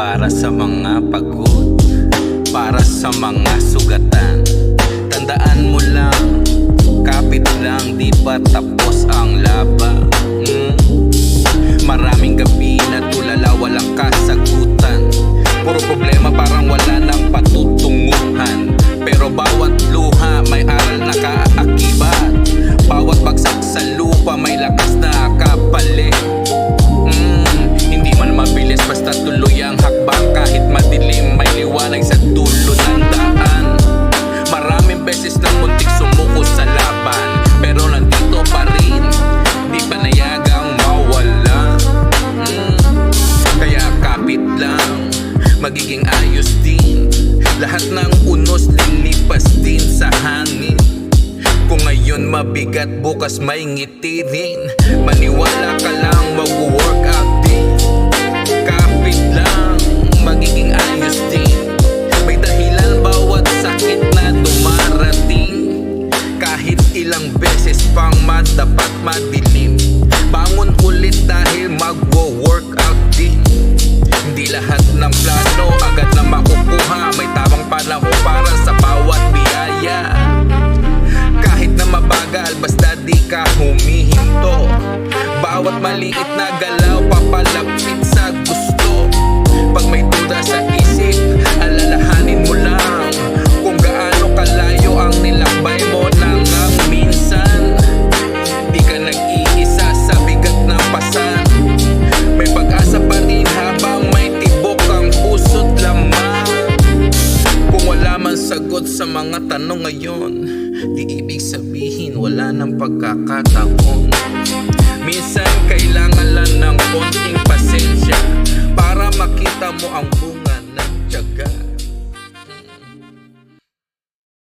para sa mga pagod, para sa mga sugatan. Tandaan mo lang, kapit lang, di pa tapos ang laban. Maraming gabi na tulala, walang kasagutan. Puro problema, parang wala nang patutunguhan. Pero bawat luha may aral na kaakibat. Bawat bagsak sa lupa may lakas na kapalit. Hindi man mabilis, basta tuloy ang hakbang. Kahit madilim, may liwanag sa dulo ng daan. Maraming beses na muntik sumuko sa laban, pero nandito pa rin, di panayagang mawala. Kaya kapit lang, magiging ayos din. Lahat ng unos lilipas din sa hangin. Kung ngayon mabigat, bukas may ngiti rin. Maniwala ka lang, mag-work out din. Kapit lang, magiging ayos din. May dahilan bawat sakit na dumarating. Kahit ilang beses pang dapat madilim, bangon ulit dahil mag-work out din. Hindi lahat ng plano agad na makukuha. May tamang panahon para sa bawat biyaya. Kahit na mabagal, basta di ka humihinto. Bawat maliit na galaw, papalapit sa gusto. Pag may duda sa isip, alalahanin mo lang kung gaano kalayo ang nilakbay mo nang minsan. Di ka nag-iisa sa bigat ng pasan. May pag-asa pa rin habang may tibok ang puso't laman. Kung wala man sagot sa mga tanong ngayon, di ibig sabihin wala ng pagkakataon. Minsan kailangan lang ng konting pasensya para makita mo ang buong